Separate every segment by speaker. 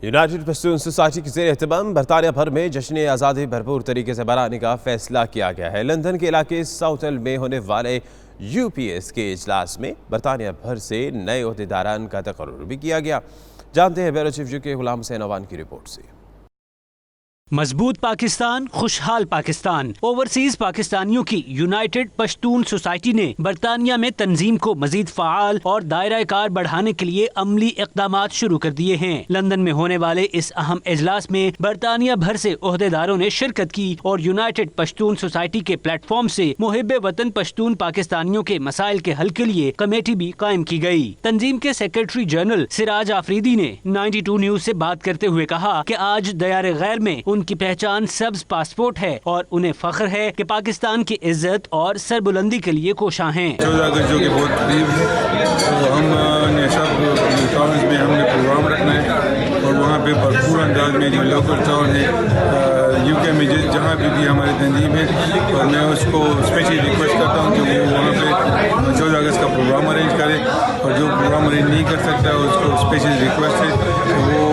Speaker 1: United Pashtun society کے زیر اہتمام برطانیہ بھر میں جشن آزادی بھرپور طریقے سے منانے کا فیصلہ کیا گیا ہے۔ لندن کے علاقے ساؤتھل میں ہونے والے UPS کے اجلاس میں برطانیہ بھر سے نئے عہدیداران کا تقرر بھی کیا گیا۔ جانتے ہیں بیورو چیف کے غلام حسین عوان کی رپورٹ سے۔
Speaker 2: مضبوط پاکستان، خوشحال پاکستان۔ اوورسیز پاکستانیوں کی یونائٹڈ پشتون سوسائٹی نے برطانیہ میں تنظیم کو مزید فعال اور دائرہ کار بڑھانے کے لیے عملی اقدامات شروع کر دیے ہیں۔ لندن میں ہونے والے اس اہم اجلاس میں برطانیہ بھر سے عہدیداروں نے شرکت کی اور یونائٹڈ پشتون سوسائٹی کے پلیٹ فارم سے محب وطن پشتون پاکستانیوں کے مسائل کے حل کے لیے کمیٹی بھی قائم کی گئی۔ تنظیم کے سیکرٹری جنرل سراج آفریدی نے 92 نیوز سے بات کرتے ہوئے کہا کہ آج دیار غیر میں ان کی پہچان سبز پاسپورٹ ہے اور انہیں فخر ہے کہ پاکستان کی عزت اور سربلندی کے لیے کوشاں ہیں۔
Speaker 3: 14 اگست جو کہ بہت قریب ہے تو ہم نے سب کالج میں ہم نے پروگرام رکھنا ہے اور وہاں پہ بھرپور انداز میں جو لوکل ٹاؤن ہے UK میں جہاں بھی ہماری تنظیم ہے اور میں اس کو اسپیشلی ریکویسٹ کرتا ہوں کہ وہ وہاں پہ 14 اگست کا پروگرام ارینج کرے اور جو پروگرام ارینج نہیں کر سکتا اس کو اسپیشلی ریکویسٹ ہے کہ وہ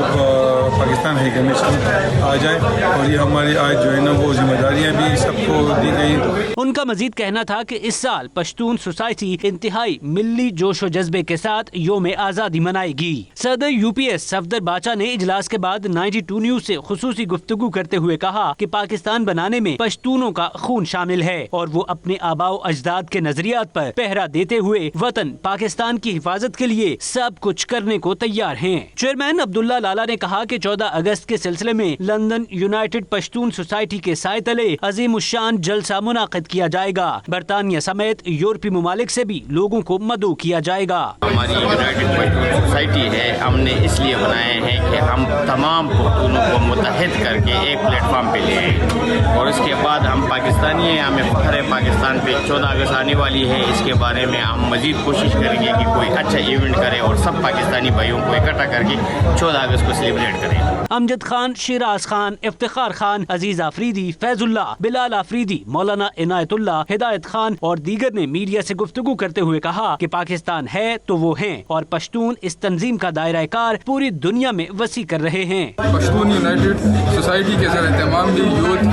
Speaker 3: پاکستان ہائی کمیشن آ جائے اور یہ ہماری آج جو ہے نا وہ ذمہ داریاں بھی سب کو دی گئی۔
Speaker 2: ان کا مزید کہنا تھا کہ اس سال پشتون سوسائٹی انتہائی ملی جوش و جذبے کے ساتھ یوم آزادی منائے گی۔ صدر UPS صفدر باچا نے اجلاس کے بعد 92 نیوز سے خصوصی گفتگو کرتے ہوئے کہا کہ پاکستان بنانے میں پشتونوں کا خون شامل ہے اور وہ اپنے آباء و اجداد کے نظریات پر پہرا دیتے ہوئے وطن پاکستان کی حفاظت کے لیے سب کچھ کرنے کو تیار ہیں۔ چیئرمین عبداللہ لالا نے کہا کہ 14 اگست کے سلسلے میں لندن یونائٹڈ پشتون سوسائٹی کے سائے تلے عظیم الشان جلسہ منعقد کیا جائے گا۔ برطانیہ سمیت یورپی ممالک سے بھی لوگوں کو مدعو کیا جائے گا۔
Speaker 4: ہماری یونائٹڈ پشتون سوسائٹی ہے، ہم نے اس لیے بنائے ہیں کہ ہم تمام پختونوں کو متحد کر کے ایک پلیٹ فارم پہ لے آئیں اور اس کے بعد ہم پاکستانی ہیں، ہمیں فخر ہے پاکستان پہ 14 اگست آنے والی ہے۔ اس کے بارے میں ہم مزید کوشش کریں گے کہ کوئی اچھا ایونٹ کرے اور سب پاکستانی بھائیوں کو اکٹھا کر کے 14 اگست کو سیلیبریٹ کریں۔
Speaker 2: امجد خان، شیراز خان، افتخار خان، عزیز آفریدی، فیض اللہ، بلال آفریدی، مولانا عنایت اللہ، ہدایت خان اور دیگر نے میڈیا سے گفتگو کرتے ہوئے کہا کہ پاکستان ہے تو وہ ہیں اور پشتون اس تنظیم کا دائرہ کار پوری دنیا میں وسیع کر رہے ہیں۔
Speaker 5: پشتون یونائٹڈ سوسائٹی کے زیر اہتمام بھی یوتھ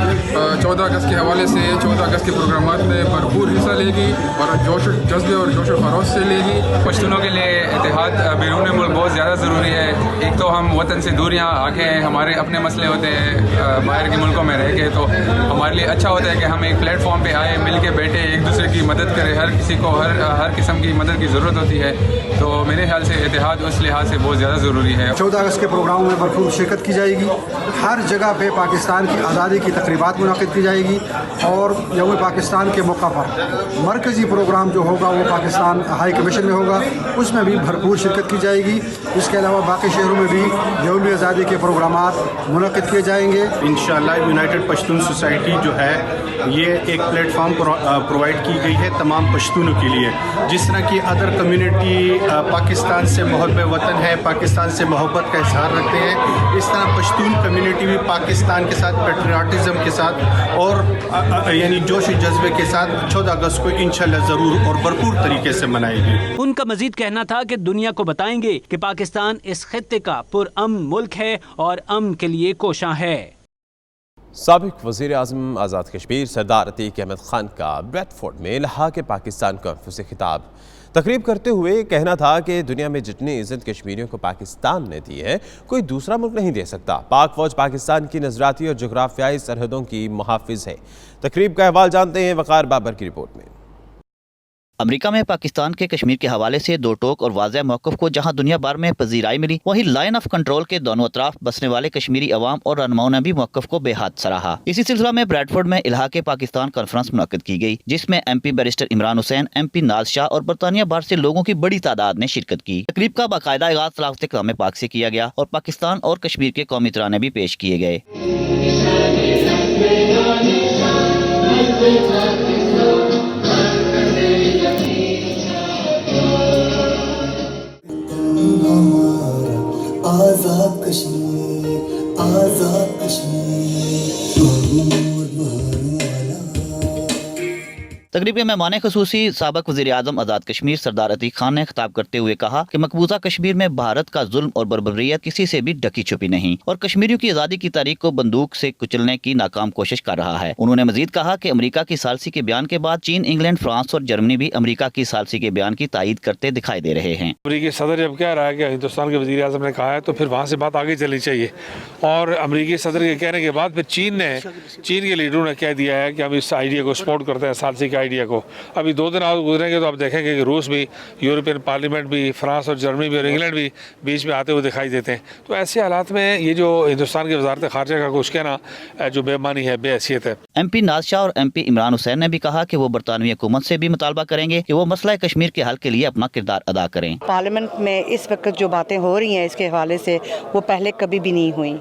Speaker 5: 14 اگست کے حوالے سے 14 اگست کے پروگرامات میں بھرپور حصہ لے گی اور جوش و جذبے اور جوش و خروش سے لے گی۔
Speaker 6: پشتونوں کے لیے اتحاد بیرون ملک بہت زیادہ ضروری ہے۔ ایک تو ہم وطن سے دور یہاں آ کے ہمارے اپنے مسئلے ہوتے ہیں باہر کے ملکوں میں رہ کے، تو ہمارے لیے اچھا ہوتا ہے کہ ہم ایک پلیٹ فارم پہ آئے، مل کے بیٹھے، ایک دوسرے کی مدد کرے۔ ہر کسی کو ہر قسم کی مدد کی ضرورت ہوتی ہے، تو میرے خیال سے اتحاد اس لحاظ سے بہت زیادہ ضروری ہے۔
Speaker 7: 14 اگست کے پروگراموں میں بھرپور شرکت کی جائے گی۔ ہر جگہ پہ پاکستان کی آزادی کی تقریبات منعقد کی جائے گی اور یوم پاکستان کے موقع پر مرکزی پروگرام جو ہوگا وہ پاکستان ہائی کمیشن میں ہوگا، اس میں بھی بھرپور شرکت کی جائے گی۔ اس کے علاوہ باقی شہروں میں بھی یوم آزادی کے پروگرامات منعقد کیے جائیں گے۔
Speaker 8: انشاءاللہ یونائٹڈ پشتون سوسائٹی جو ہے یہ ایک پلیٹ فارم پرووائڈ کی گئی ہے تمام پشتونوں کے لیے۔ جس طرح کی ادر کمیونٹی پاکستان سے محب وطن ہے، پاکستان سے محبت کا اظہار رکھتے ہیں، اس طرح پشتون کمیونٹی بھی پاکستان کے ساتھ پیٹریاٹزم کے ساتھ اور یعنی جوش و جذبے کے ساتھ 14 اگست کو انشاءاللہ ضرور اور بھرپور طریقے سے منائے گی۔
Speaker 2: ان کا مزید کہنا تھا کہ دنیا کو بتائیں گے کہ پاکستان اس خطے کا پرامن ملک ہے اور امن کے لیے کوشاں ہے۔
Speaker 1: سابق وزیر اعظم آزاد کشمیر سردار عتیق احمد خان کا بریڈ فورڈ میں لحاق پاکستان کانفرنس سے خطاب۔ تقریب کرتے ہوئے کہنا تھا کہ دنیا میں جتنی عزت کشمیریوں کو پاکستان نے دی ہے کوئی دوسرا ملک نہیں دے سکتا۔ پاک فوج پاکستان کی نظریاتی اور جغرافیائی سرحدوں کی محافظ ہے۔ تقریب کا احوال جانتے ہیں وقار بابر کی رپورٹ میں۔
Speaker 9: امریکہ میں پاکستان کے کشمیر کے حوالے سے دو ٹوک اور واضح موقف کو جہاں دنیا بھر میں پذیرائی ملی، وہیں لائن آف کنٹرول کے دونوں اطراف بسنے والے کشمیری عوام اور رہنماؤں نے بھی موقف کو بے حد سراہا۔ اسی سلسلہ میں بریڈ فورڈ میں الحاق پاکستان کانفرنس منعقد کی گئی، جس میں MP بیرسٹر عمران حسین، MP ناز شاہ اور برطانیہ بھر سے لوگوں کی بڑی تعداد نے شرکت کی۔ تقریب کا باقاعدہ آغاز تلاوت کلام پاک سے کیا گیا اور پاکستان اور کشمیر کے قومی ترانے بھی پیش کیے گئے۔
Speaker 10: آزاد کشمیر، آزاد کشمیر،
Speaker 9: तकरीब के मेहमान खसूसी साबिक वज़ीर आज़म आज़ाद कश्मीर सरदार अतीक खान ने खिताब करते हुए कहा कि मकबूजा कश्मीर में भारत का जुल्म और बर्बरियत किसी से भी ढकी छुपी नहीं और कश्मीरियों की आज़ादी की तारीख को बंदूक से कुचलने की नाकाम कोशिश कर रहा है। उन्होंने मजीद कहा कि अमेरिका की सालसी के बयान के बाद चीन, इंग्लैंड, फ्रांस और जर्मनी भी अमेरिका की सालसी के बयान की तायीद करते दिखाई दे रहे हैं।
Speaker 11: अमेरिकी सदर जब कह रहा है कि हिंदुस्तान के वज़ीर आज़म ने कहा है तो फिर वहाँ से बात आगे चलनी चाहिए। और अमेरिकी सदर के कहने के बाद फिर चीन के लीडरों ने कह दिया है कि हम इस आइडिया को सपोर्ट करते हैं, सालसी के आइडिया को। अभी 2 दिन और गुजरेंगे तो आप देखेंगे कि रूस भी, यूरोपियन पार्लियामेंट भी, फ्रांस और जर्मनी भी और इंग्लैंड भी बीच में आते हुए दिखाई देते हैं। तो ऐसे हालात में ये जो हिंदुस्तान की वजारत खारजा का कुछ कहना जो बेमानी है, बेहैसियत है।
Speaker 9: MP नाज शाह और MP इमरान हुसैन ने भी कहा कि वो बरतानवी हुकूमत से भी मुतालबा करेंगे कि वो मसला कश्मीर के हल के लिए अपना किरदार अदा करें।
Speaker 12: पार्लियामेंट में इस वक्त जो बातें हो रही हैं इसके हवाले से वो पहले कभी भी नहीं हुई।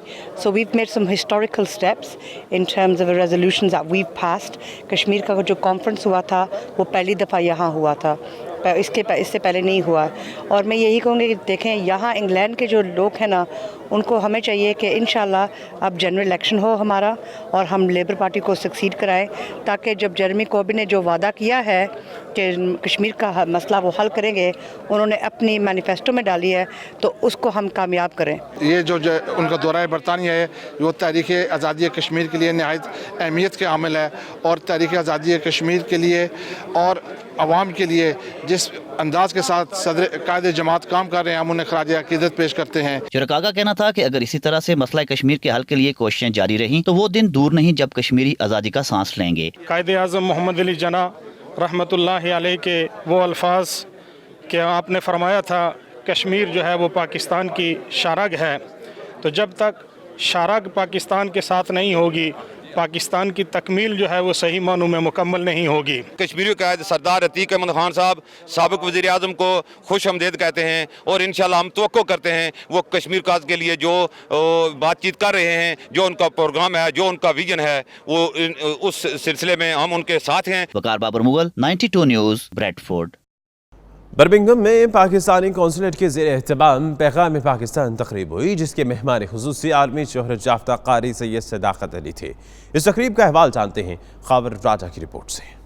Speaker 12: So we made some historical steps in terms of resolutions that we passed. Kashmir का जो कॉन्फ्रेंस हुआ था वो पहली दफ़ा यहाँ हुआ था, इससे पहले नहीं हुआ। और मैं यही कहूँगी कि देखें यहाँ इंग्लैंड के जो लोग हैं ना, उनको हमें चाहिए कि इंशाल्लाह अब जनरल इलेक्शन हो हमारा और हम लेबर पार्टी को सक्सीड कराएं, ताकि जब जेरेमी कॉर्बिन ने जो वादा किया है कि कश्मीर का मसला वो हल करेंगे, उन्होंने अपनी मैनिफेस्टो में डाली है, तो उसको हम कामयाब करें।
Speaker 13: ये जो उनका दौरा बरतानिया है वो तारीख़ आज़ादी कश्मीर के लिए नहायत अहमियत के आमिल है और तारीख़ आज़ादी कश्मीर के लिए और आवाम के लिए जिस अंदाज के साथ सदर कायदे जमात काम कर रहे हैं, हम उन्हें खराज अकीदत पेश करते हैं।
Speaker 9: शुरका का कहना था कि अगर इसी तरह से मसला कश्मीर के हल के लिए कोशिशें जारी रहीं तो वो दिन दूर नहीं जब कश्मीरी आज़ादी का सांस लेंगे।
Speaker 14: कायदे आज़म मोहम्मद अली जना रहमतुल्लाहि अलैह के वो अल्फाज कि आपने फरमाया था कश्मीर जो है वो पाकिस्तान की शारग है, तो जब तक शारग पाकिस्तान के साथ नहीं होगी, पाकिस्तान की तकमील जो है वो सही मानों में मुकम्मल नहीं होगी।
Speaker 15: कश्मीरी कायद सरदार अतीक अहमद खान साहब साबिक वज़ीर आज़म को खुश आमदीद कहते हैं और इंशाल्लाह हम तवक्को करते हैं वो कश्मीर काज के लिए जो बातचीत कर रहे हैं, जो उनका प्रोग्राम है, जो उनका विजन है, वो उस सिलसिले में हम उनके साथ हैं।
Speaker 9: Waqar Babar Mughal, 92 news, Bradford.
Speaker 1: Birmingham में पाकिस्तानी कौंसलेट के ज़ेर एहतमाम पैगाम पाकिस्तान तकरीब हुई, जिसके मेहमान खुसूसी आलमी शोहरत याफ्ता कारी सैयद सदाकत अली थे। इस तकरीब का अहवाल जानते हैं खावर राजा की रिपोर्ट से।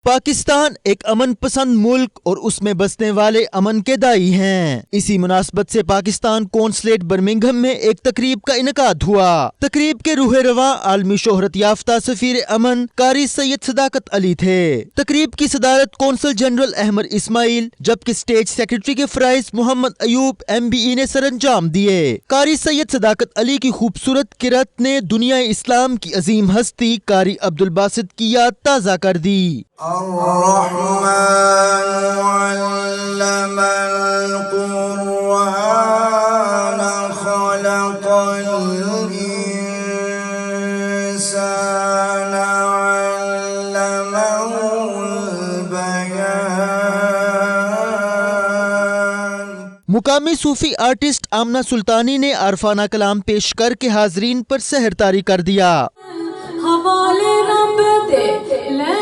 Speaker 16: पाकिस्तान एक अमन पसंद मुल्क और उसमें बसने वाले अमन के दाई हैं। इसी मुनासबत से पाकिस्तान कौंसलेट बर्मिंघम में एक तकरीब का इनकाद हुआ। तकरीब के रूह रवा आलमी शोहरत याफ्ता सफीर अमन कारी सैयद सदाकत अली थे। तकरीब की सदारत कौंसल जनरल अहमद इस्माइल, जबकि स्टेट सेक्रेटरी के फराइज मोहम्मद अयूब MBE ने सरअंजाम दिए। कारी सैयद सदाकत अली की खूबसूरत किरत ने दुनिया इस्लाम की अजीम हस्ती कारी अब्दुल बासित की याद ताज़ा कर दी। मुकामी सूफी आर्टिस्ट आमना सुल्तानी ने आरफाना कलाम पेश करके हाजरीन पर सहरतारी कर दिया। हवाले रब दे ले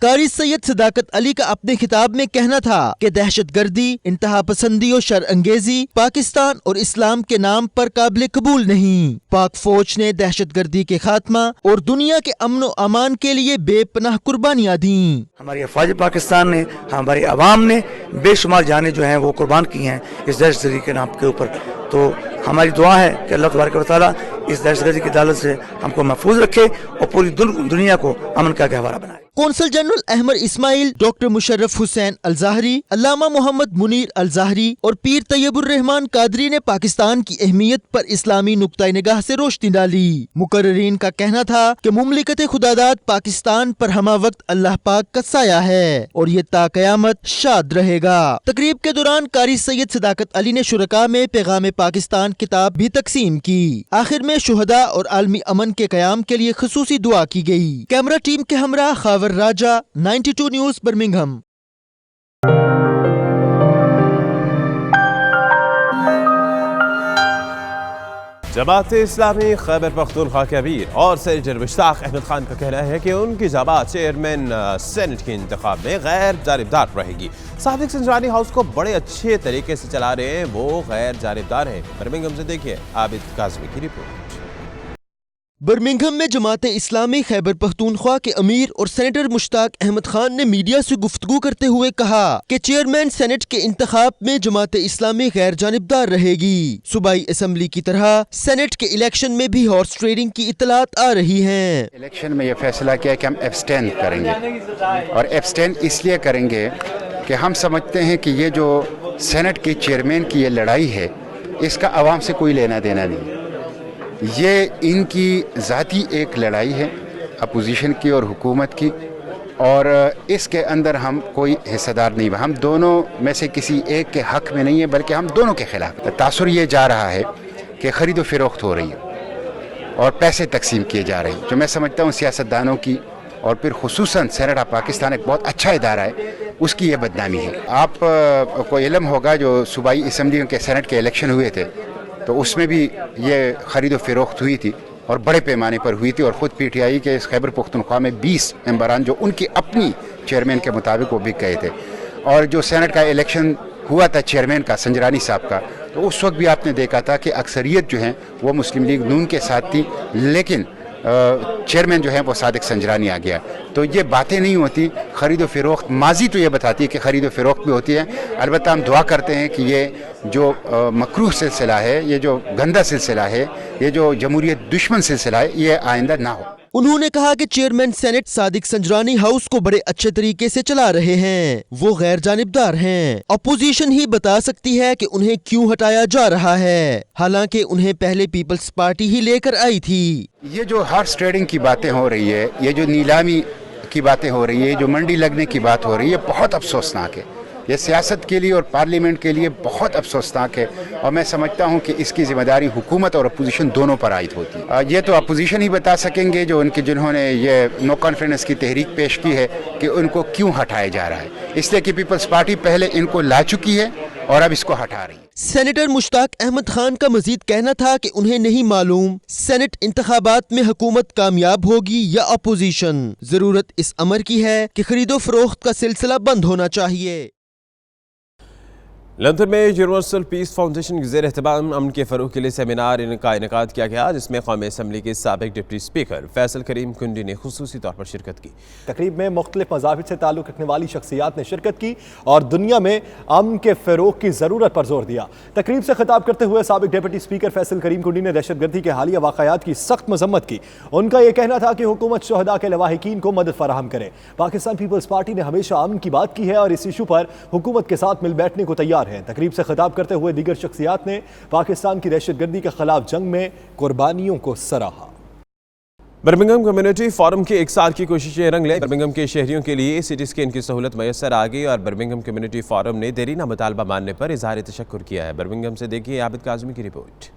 Speaker 16: कारी सैयद सदाकत अली का अपने खिताब में कहना था कि दहशत गर्दी, इंतहा पसंदी और शर अंगेजी पाकिस्तान और इस्लाम के नाम पर काबिल कबूल नहीं। पाक फौज ने दहशत गर्दी के खात्मा और दुनिया के अमन और अमान के लिए बेपनाह कुर्बानियाँ दी।
Speaker 17: हमारी अफवाज पाकिस्तान ने, हमारी आवाम ने बेशुमार जाने जो हैं वो कुर्बान की हैं इस दहशतगर्दी के नाम के ऊपर। तो हमारी दुआ है कि अल्लाह तबारक व तआला इस दहशतगर्दी की दालत से हमको महफूज रखे और पूरी दुनिया को अमन का गहवारा बनाए।
Speaker 16: Consul general Ahmed Ismail, doctor Musharraf Hussain Alazhari, Allama Mohammad Munir Alazhari और पीर तैयबुर रहमान कादरी ने पाकिस्तान की अहमियत पर इस्लामी नुक्ता निगाह से रोशनी डाली। मुकर्रिरीन का कहना था कि मुमलिकत खुदादाद पाकिस्तान पर हमा वक्त अल्लाह पाक का साया है और ये ता कयामत शाद रहेगा। तकरीब के दौरान कारी सैयद सदाकत अली ने शुरका में पैगाम पाकिस्तान किताब भी तकसीम की। आखिर में शुहदा और आलमी अमन के कयाम के लिए खसूसी दुआ की गई। कैमरा टीम के हमरा खावर राजा, 92 न्यूज़, बर्मिंघम।
Speaker 1: जमात इस्लामी खैबर पख्तूनख्वा के अमीर और सेनेटर मुश्ताक अहमद खान का कहना है कि उनकी जमात चेयरमैन सेनेट के इंतखाब में गैर जानिबदार रहेगी। सादिक संजरानी हाउस को बड़े अच्छे तरीके से चला रहे हैं, वो गैर जानिबदार हैं। बर्मिंघम से देखिए आबिद काज़मी की रिपोर्ट।
Speaker 16: बर्मिंघम में जमात इस्लामी खैबर पख्तूनख्वा के अमीर और सेनेटर मुश्ताक अहमद खान ने मीडिया से गुफ्तगू करते हुए कहा कि चेयरमैन सेनेट के इंतखाब में जमात इस्लामी गैर जानिबदार रहेगी। सूबाई असम्बली की तरह सेनेट के इलेक्शन में भी हॉर्स ट्रेडिंग की इतलात आ रही हैं।
Speaker 18: इलेक्शन में ये फैसला किया कि हम एब्सटेन करेंगे, और एब्सटेन इसलिए करेंगे कि हम समझते हैं कि ये जो सेनेट के चेयरमैन की ये लड़ाई है, इसका आवाम से कोई लेना देना नहीं। ये इनकी ज़ाती एक लड़ाई है अपोजिशन की और हुकूमत की, और इसके अंदर हम कोई हिस्सेदार नहीं। हम दोनों में से किसी एक के हक में नहीं है, बल्कि हम दोनों के खिलाफ। तासुर ये जा रहा है कि ख़रीद व फ़रोख्त हो रही है और पैसे तकसीम किए जा रहे हैं, जो मैं समझता हूँ सियासतदानों की और फिर खुसूसन सेनेट ऑफ पाकिस्तान एक बहुत अच्छा इदारा है, उसकी ये बदनामी है। आप को इल्म होगा जो सूबाई असम्बलियों के सेनेट के इलेक्शन हुए थे, तो उसमें भी ये ख़रीद व फ़रोख्त हुई थी और बड़े पैमाने पर हुई थी, और ख़ुद PTI के इस खैबर पख्तूनख्वा में 20 मेंबरान जो उनकी अपनी चेयरमैन के मुताबिक वो बिक गए थे। और जो सेनेट का इलेक्शन हुआ था चेयरमैन का, संजरानी साहब का, तो उस वक्त भी आपने देखा था कि अक्सरियत जो है वो मुस्लिम लीग नून के साथ थी, लेकिन चेयरमैन जो है वो सादिक संजरानी आ गया। तो ये बातें नहीं होती। ख़रीद व फ़रोख्त माजी तो ये बताती है कि ख़रीद व फ़रोख्त भी होती है। अलबत्ता हम दुआ करते हैं कि ये जो मकरूह सिलसिला है, ये जो गंदा सिलसिला है, ये जो जमहूरियत दुश्मन सिलसिला है, ये आइंदा ना हो।
Speaker 16: उन्होंने कहा कि chairman senate Sadiq Sanjrani house को बड़े अच्छे तरीके से चला रहे हैं, वो गैर जानिबदार हैं। अपोजिशन ही बता सकती है कि उन्हें क्यों हटाया जा रहा है, हालांकि उन्हें पहले पीपल्स पार्टी ही लेकर आई थी।
Speaker 18: ये जो हॉर्स ट्रेडिंग की बातें हो रही है, ये जो नीलामी की बातें हो रही है, जो मंडी लगने की बात हो रही है, बहुत अफसोसनाक है। ये सियासत के लिए और पार्लियामेंट के लिए बहुत अफसोसनाक है, और मैं समझता हूँ कि इसकी जिम्मेदारी हुकूमत और अपोजिशन दोनों पर आयद होती है। ये तो अपोजिशन ही बता सकेंगे जिन्होंने ये नो कॉन्फिडेंस की तहरीक पेश की है कि उनको क्यों हटाया जा रहा है, इसलिए कि पीपल्स पार्टी पहले इनको ला चुकी है और अब इसको हटा रही है।
Speaker 16: सेनेटर मुश्ताक अहमद खान का मजीद कहना था कि उन्हें नहीं मालूम सेनेट इंतखाबात में हुकूमत कामयाब होगी या अपोजिशन। जरूरत इस अमर की है कि खरीदो फरोख्त का सिलसिला बंद होना चाहिए।
Speaker 1: लंदन में यूनिवर्सल पीस फाउंडेशन के ज़ेर एहतमाम अमन के फ़रोग़ के लिए सेमिनार का इनेकाद किया गया, जिसमें कौमी असम्बली के साबिक़ डिप्टी स्पीकर फैसल करीम कुंडी ने खुसूसी तौर पर शिरकत की।
Speaker 19: तकरीब में मुख्तलिफ मज़ाहिब से ताल्लुक़ रखने वाली शख्सियात ने शिरकत की और दुनिया में अमन के फ़रोग़ की ज़रूरत पर जोर दिया। तकरीब से खिताब करते हुए साबिक़ डिप्टी स्पीकर फैसल करीम कुंडी ने दहशतगर्दी के हालिया वाक़यात की सख्त मजम्मत की। उनका यह कहना था कि हुकूमत शुहदा के लवाहिकीन को मदद फराहम करे। पाकिस्तान पीपल्स पार्टी ने हमेशा अमन की बात की है और इस इशू पर हुकूमत के साथ मिल बैठने को तैयार है। तकरीब से खिताब करते हुए दीगर शख्सियात ने पाकिस्तान की दहशतगर्दी के खिलाफ जंग में कुर्बानियों को सराहा।
Speaker 1: बर्मिंघम कम्युनिटी फोरम की 1 साल की कोशिशें रंग ले। बर्मिंघम के शहरियों के लिए सिटी स्कैन की सहूलत मैसर आ गई और बर्मिंघम कम्युनिटी फोरम ने देरीना मुतालबा मानने पर इजहार तशक्कुर किया है। बर्मिंघम से देखिए आबिद काज़मी की रिपोर्ट।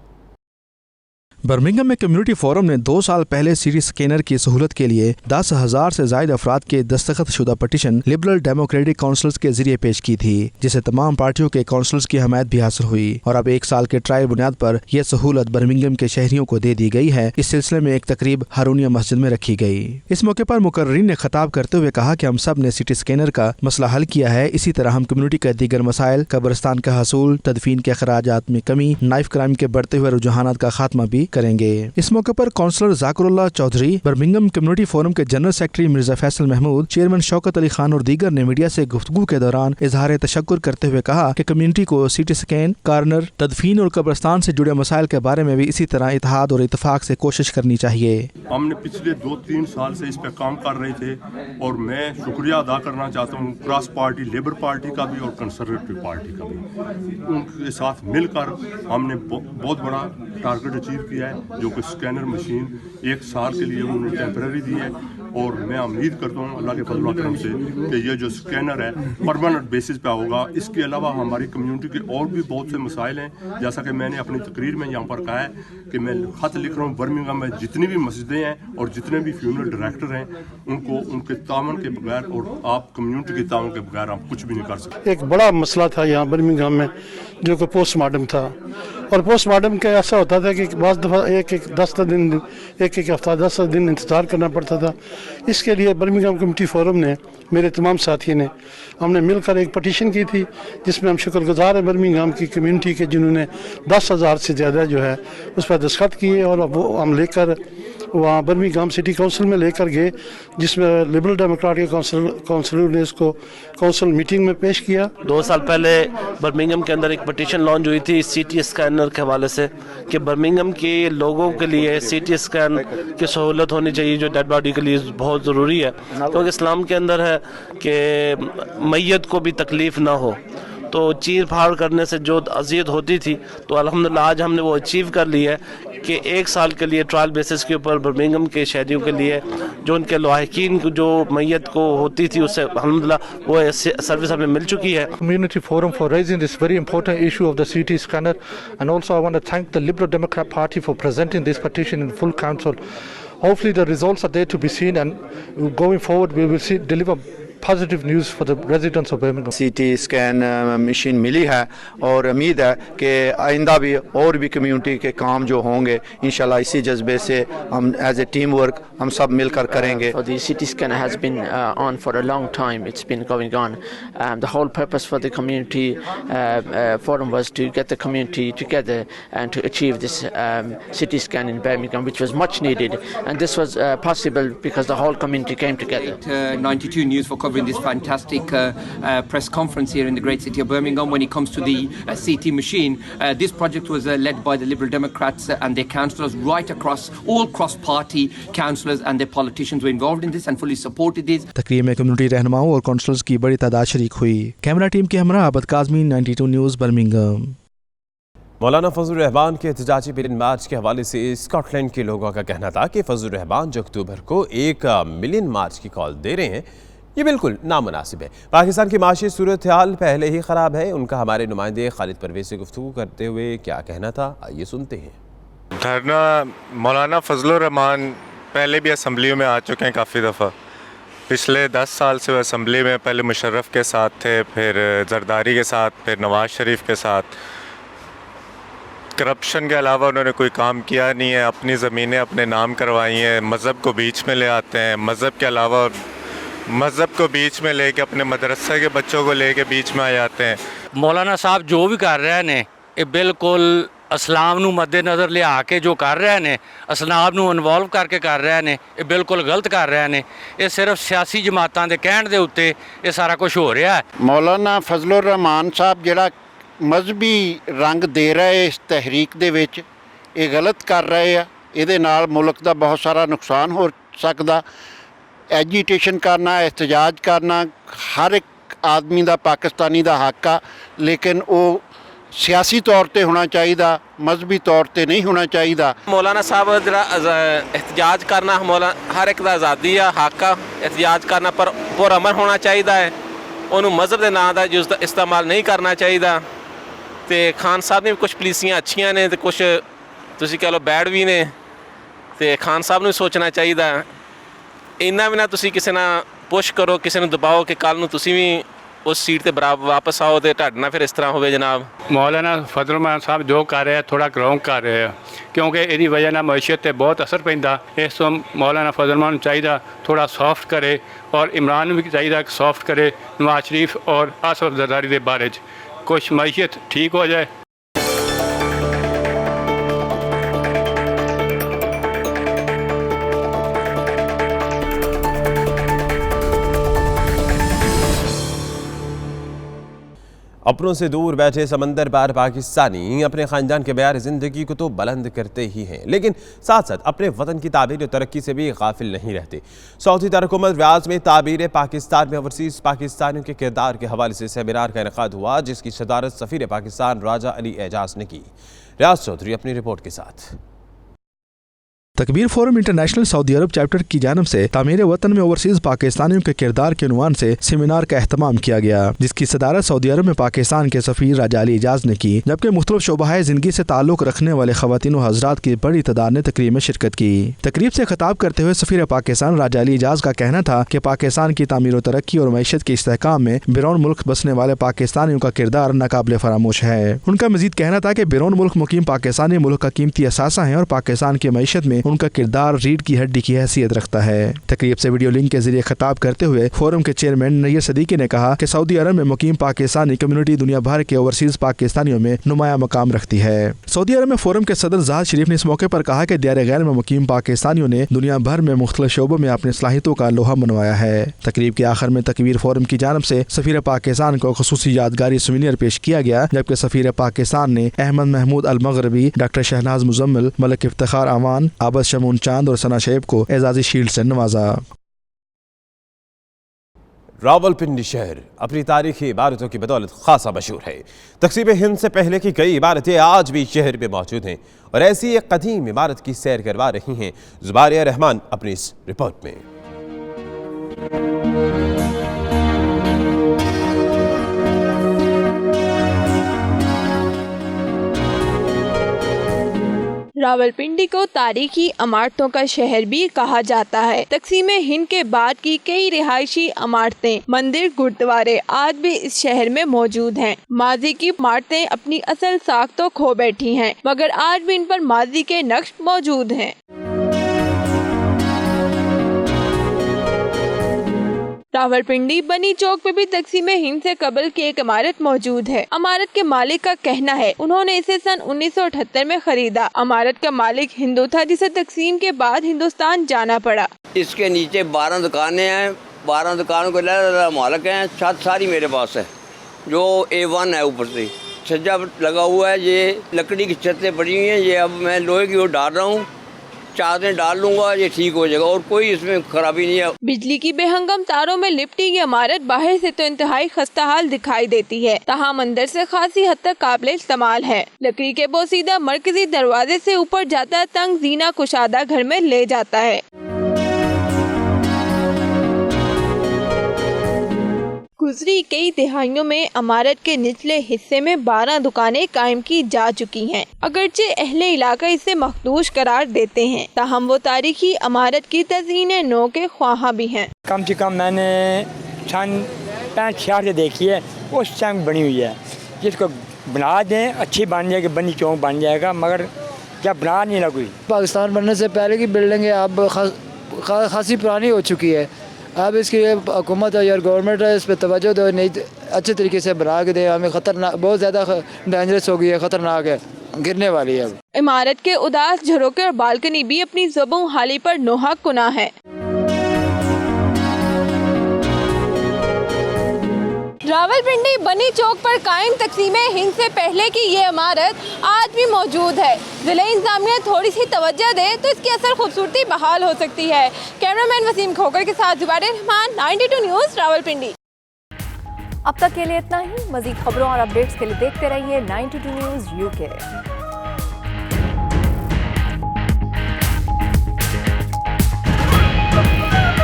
Speaker 20: बर्मिंघम में कम्युनिटी फोरम ने 2 साल पहले सीटी स्कैनर की सहूलत के लिए 10,000 से ज्यादा अफराद के दस्तखत शुदा पटिशन लिबरल डेमोक्रेटिक काउंसिल्स के जरिए पेश की थी, जिसे तमाम पार्टियों के काउंसिल्स की हमायत भी हासिल हुई और अब 1 साल के ट्रायल बुनियाद पर यह सहूलत बर्मिंघम के शहरियों को दे दी गई है। इस सिलसिले में एक तकरीब हारूनिया मस्जिद में रखी गई। इस मौके पर मुकर्रीन ने खिताब करते हुए कहा कि हम सब ने सिटी स्कैनर का मसला हल किया है, इसी तरह हम कम्युनिटी के दीगर मसाइल, कब्रिस्तान का हसूल, तदफीन के अखराजात में कमी, नाइफ क्राइम के बढ़ते हुए रुझानात का खात्मा भी करेंगे। इस मौके पर councillor Zakirullah Chaudhry, Birmingham community forum के general secretary Mirza Faisal Mahmood, chairman Shaukat Ali Khan और दीगर ने मीडिया से गुफ्तगू के दौरान इजहार तशक्कुर करते हुए कहा कि कम्युनिटी को सीटी स्कैन, कार्नर, तदफीन और कब्रिस्तान से जुड़े मसाइल के बारे में भी इसी तरह इत्तेहाद और इत्तफाक से कोशिश करनी चाहिए।
Speaker 21: हमने पिछले 2-3 साल से इस पे काम कर रहे थे और मैं शुक्रिया अदा करना चाहता हूँ क्रॉस पार्टी, लेबर पार्टी का भी और कंजर्वेटिव पार्टी का भी। उनके साथ मिलकर हमने बहुत बड़ा टारगेट अचीव किया है, जो कि स्कैनर मशीन 1 साल के लिए उन्होंने टेम्पररी दी है और मैं उम्मीद करता हूँ अल्लाह के फजल करम से कि ये जो स्कैनर है परमानेंट बेसिस पे होगा। इसके अलावा हमारी कम्युनिटी के और भी बहुत से मसाइल हैं, जैसा कि मैंने अपनी तकरीर में यहाँ पर कहा है कि मैं ख़त लिख रहा हूँ बर्मिंघम में जितनी भी मस्जिदें हैं और जितने भी फ्यूनरल डायरेक्टर हैं उनको उनके तावन के बगैर और आप कम्युनिटी के तावन के बगैर आप कुछ भी नहीं कर सकते।
Speaker 14: एक बड़ा मसला था यहाँ बर्मिंघम में जो कि पोस्टमार्टम था, और पोस्टमार्टम का ऐसा होता था कि बाज़ दफ़ा एक हफ्ता 10 दिन इंतज़ार करना पड़ता था। इसके लिए बर्मिंघम कम्युनिटी फोरम ने, मेरे तमाम साथी ने, हमने मिलकर एक पटिशन की थी जिसमें हम शुक्रगुजार हैं बर्मिंघम की कम्युनिटी के जिन्होंने 10,000 से ज़्यादा जो है उस पर दस्तखत किए, और वो हम लेकर वहाँ बर्मिंघम सिटी काउंसिल में लेकर गए, जिसमें लिबरल डेमोक्रेटिक काउंसिल ने इसको काउंसिल मीटिंग में पेश किया।
Speaker 3: 2 साल पहले बर्मिंघम के अंदर एक पटिशन लॉन्च हुई थी सीटी स्कैनर के हवाले से कि बर्मिंघम के लोगों के लिए सीटी स्कैन की सहूलत होनी चाहिए जो डेड बॉडी के लिए बहुत ज़रूरी है, क्योंकि इस्लाम के अंदर है कि मैयत को भी तकलीफ़ ना हो। तो चीर फाड़ करने से जो अज़ियत होती थी, तो अल्हम्दुलिल्लाह आज हमने वो अचीव कर लिया है कि 1 साल के लिए ट्रायल बेसिस के ऊपर बर्मिंघम के शहरियों के लिए जो उनके लाहिकीन जो मैयत को होती थी उससे अल्हम्दुलिल्लाह वो सर्विस हमें मिल चुकी है।
Speaker 22: Community Forum for raising this very important issue of the CT scanner, and also I want to thank the Liberal Democrat Party for presenting this petition in full council. Hopefully the results are there to be seen, and going forward we will deliver positive news for the residents of Birmingham.
Speaker 23: CT scan machine मिली है और उम्मीद है कि आइंदा भी और भी कम्युनिटी के काम जो होंगे इंशाल्लाह इसी जज्बे से हम एज ए टीम वर्क हम सब मिलकर करेंगे।
Speaker 24: So the CT scanner has been on for a long time. It's been going on. The whole purpose for the community forum was to get the community together and to achieve this CT scan in Birmingham, which was much needed, and this was possible because the whole community came together.
Speaker 25: 92 News for covering this fantastic press conference here in the great city of Birmingham when it comes to the CT machine. This project was led by the Liberal Democrats and their councillors right across, all cross-party councillors and their politicians were involved in this and fully supported this.
Speaker 20: तकरीब में community रहनुमाओं और counsellors की बड़ी तादाद शरीक हुई। Camera team के हमरा आबद काज़मी, 92 न्यूज़ बर्मिंघम।
Speaker 1: मौलाना फजल रहमान के एहतजाजी बिलियन मार्च के हवाले से स्कॉटलैंड के लोगों का कहना था कि फजल रहमान जो अक्टूबर को 1 मिलियन मार्च की कॉल दे रहे हैं ये बिल्कुल नामुनासिब है। पाकिस्तान की माशी सूरत हाल पहले ही ख़राब है। उनका हमारे नुमाइंदे खालिद परवेज से गुफ्तगू करते हुए क्या कहना था, आइए सुनते हैं।
Speaker 26: धरना मौलाना फजल रहमान पहले भी असम्बलियों में आ चुके हैं काफ़ी दफ़ा। पिछले 10 साल से वो असम्बली में पहले मुशर्रफ के साथ थे, फिर जरदारी के साथ, फिर नवाज़ शरीफ के साथ। करप्शन के अलावा उन्होंने कोई काम किया नहीं है। अपनी ज़मीनें अपने नाम करवाई हैं, मज़हब को बीच में ले आते हैं, मज़हब के अलावा मज़हब को बीच में लेके अपने मदरसे के बच्चों को लेके बीच में आ जाते हैं।
Speaker 27: मौलाना साहब जो भी कर रहे ने ये बिल्कुल इस्लाम नू मद्देनज़र ले आके जो कर रहे ने, इस्लाम नू इन्वॉल्व करके कर रहे ने, ये बिल्कुल गलत कर रहे ने। ये सिर्फ सियासी जमातां दे कहण दे उत्ते ये सारा कुछ हो रहा है।
Speaker 28: मौलाना फजल रहमान साहब जिहड़ा मजहबी रंग दे रहे इस तहरीक दे विच ये गलत कर रहे आ। इहदे नाल मुल्क दा बहुत सारा नुकसान हो सकदा। एजीटेशन करना, एहतजाज करना हर एक आदमी दा पाकिस्तानी दा हक आ, लेकिन वो सियासी तौर पर होना चाहिए, मजहबी तौर पर नहीं होना चाहिए।
Speaker 29: मौलाना साहब एहतजाज करना हर एक दा आज़ादी आ, हक आ एहतजाज करना, पर पुरअमन होना चाहिए है। उन्होंने मजहब के नाम का इस्तेमाल नहीं करना चाहिए। तो खान साहब ने कुछ पॉलिसियां अच्छियां ने तो कुछ तुसी कह लो बैड भी ने, तो खान साहब ने सोचना चाहिए। इन्ना भी ना तुसी किसी ना पुश करो, किसी ने दबाओ कि कल नूं तुसी भी उस सीट ते बराबर वापस आओ, तो ढाड ना फिर इस तरह होवे जनाब।
Speaker 27: मौलाना फजल रहमान साहब जो कर रहे हैं थोड़ा रॉन्ग कर रहे हैं, क्योंकि इसकी वजह ना मैशियत पर बहुत असर पैंदा। इस तो मौलाना फजल रहमान चाहिए थोड़ा सॉफ्ट करे, और इमरान भी चाहिए कि सॉफ्ट करे नवाज शरीफ और आसिफ जरदारी के बारे कुछ मैशियत ठीक हो जाए।
Speaker 1: अपनों से दूर बैठे समंदर पार पाकिस्तानी अपने ख़ानदान के प्यार ज़िंदगी को तो बुलंद करते ही हैं, लेकिन साथ साथ अपने वतन की ताबीर और तरक्की से भी गाफिल नहीं रहते। सऊदी हुकूमत रियाद में ताबीर पाकिस्तान में ओवरसीज़ पाकिस्तानियों के किरदार के हवाले से सेमिनार का इनेकाद हुआ, जिसकी सदारत सफ़ीर पाकिस्तान राजा अली एजाज ने की। रियाज चौधरी अपनी रिपोर्ट के साथ।
Speaker 20: तकबीर फोरम इंटरनेशनल सऊदी अरब चैप्टर की जानब से तामीर वतन में ओवरसीज पाकिस्तानियों के किरदार के उन्वान से सेमिनार का एहतमाम किया गया, जिसकी सदारत सऊदी अरब में पाकिस्तान के सफीर राजा अली एजाज ने की, जबकि मुख्तलिफ शोबाए जिंदगी से ताल्लुक रखने वाले खवातीन व हजरात की बड़ी तादाद ने तकरीब में शिरकत की। तकरीब से खिताब करते हुए सफीर पाकिस्तान राजा अली एजाज का कहना था कि पाकिस्तान की तामीर व तरक्की और मईशत के इस्तेहकाम में बैरून मुल्क बसने वाले पाकिस्तानियों का किरदार नाकाबिले फरामोश है। उनका मजीद कहना था कि बैरून मुल्क मुकीम पाकिस्तानी मुल्क का कीमती असासा है और पाकिस्तान की मईशत में उनका किरदार रीढ़ की हड्डी की हैसियत रखता है। तकरीब से वीडियो लिंक के जरिए खिताब करते हुए फोरम के चेयरमैन नैयर सदीकी ने कहा कि सऊदी अरब में मुकीम पाकिस्तानी कम्युनिटी दुनिया भर के ओवरसीज पाकिस्तानियों में नुमाया मकाम रखती है। सऊदी अरब में फोरम के सदर ज़ाहिद शरीफ ने इस मौके पर कहा कि दियार गैर में मुकीम पाकिस्तानियों ने दुनिया भर में मुख्तलिफ शोबों में अपनी सलाहियतों का लोहा मनवाया है। तकरीब के आखिर में तकबीर फोरम की जानब से सफीर पाकिस्तान को खुसूसी यादगारी सुवेनियर पेश किया गया, जबकि सफीर पाकिस्तान ने अहमद महमूद अल मगरबी, डॉक्टर शहनाज मुजम्मिल, मलिक इफ्तिखार अमान, आबद शमून चांद और सना शेब को एजाजी शील्ड से नवाजा।
Speaker 1: रावलपिंडी शहर अपनी तारीखी इबारतों की बदौलत खासा मशहूर है। तक़सीम हिंद से पहले की कई इबारतें आज भी शहर में मौजूद हैं और ऐसी एक कदीम इमारत की सैर करवा रही हैं ज़ुबारिया रहमान अपनी इस रिपोर्ट में।
Speaker 2: रावलपिंडी को तारीखी इमारतों का शहर भी कहा जाता है। तक़सीम हिंद के बाद की कई रिहायशी इमारतें, मंदिर, गुरुद्वारे आज भी इस शहर में मौजूद हैं। माजी की इमारतें अपनी असल साख तो खो बैठी हैं, मगर आज भी इन पर माजी के नक्श मौजूद हैं। रावलपिंडी बनी चौक पे भी तक़सीम हिंद से कबल की एक इमारत मौजूद है। इमारत के मालिक का कहना है उन्होंने इसे सन 1978 में खरीदा। इमारत का मालिक हिंदू था जिसे तक़सीम के बाद हिंदुस्तान जाना पड़ा।
Speaker 4: इसके नीचे 12 दुकानें हैं, 12 दुकानों के मालिक हैं। छत सारी मेरे पास है जो A1 है, ऊपर से छज्जा लगा हुआ है। ये लकड़ी की छतें पड़ी हुई हैं, ये अब मैं लोहे की ओर डाल रहा हूँ, चादरें डाल लूंगा, ये ठीक हो जाएगा और कोई इसमें खराबी नहीं है। बिजली की बेहंगम तारों में लिपटी ये इमारत बाहर से तो इंतहाई खस्ताहाल दिखाई देती है, तहां अंदर से खासी हद तक काबिल इस्तेमाल है। लकड़ी के बोसीदा मरकजी दरवाजे से ऊपर जाता तंग जीना कुशादा घर में ले जाता है। गुजरी कई दिहाइयों में इमारत के निचले हिस्से में 12 दुकानें कायम की जा चुकी हैं। अगरचे अहले इलाका इसे मखदूश करार देते हैं, ताहम वो तारीखी इमारत की तज़हीन नो के ख्वाहा भी हैं।
Speaker 5: कम से कम मैंने 65 से देखी है, उस टाइम बनी हुई है। जिसको बना दें अच्छी बन जाएगी, बनी चौक बन जाएगा, मगर जब बना नहीं लगी।
Speaker 6: पाकिस्तान बनने से पहले की बिल्डिंग है, अब खासी पुरानी हो चुकी है। अब इसकी हुकूमत है या गवर्नमेंट है, इस पर तवज्जो दो, नहीं अच्छे तरीके से बना के दे। हमें खतरनाक, बहुत ज़्यादा डेंजरस हो गई है, खतरनाक है, गिरने वाली है।
Speaker 2: इमारत के उदास झरोके और बालकनी भी अपनी ज़ुबान हाली पर नोहा कुना है। रावलपिंडी बनी चौक पर कायम तक़सीम हिंद से पहले की ये इमारत आज भी मौजूद है। ज़िला इंतज़ामिया थोड़ी सी तवज्जो दे तो इसकी असल खूबसूरती बहाल हो सकती है। कैमरामैन वसीम खोकर के साथ ज़ुबारिया रहमान, 92 न्यूज़, रावलपिंडी।
Speaker 7: अब तक के लिए इतना ही। मज़ीद खबरों और अपडेट्स के लिए देखते रहिए 92 न्यूज़ UK।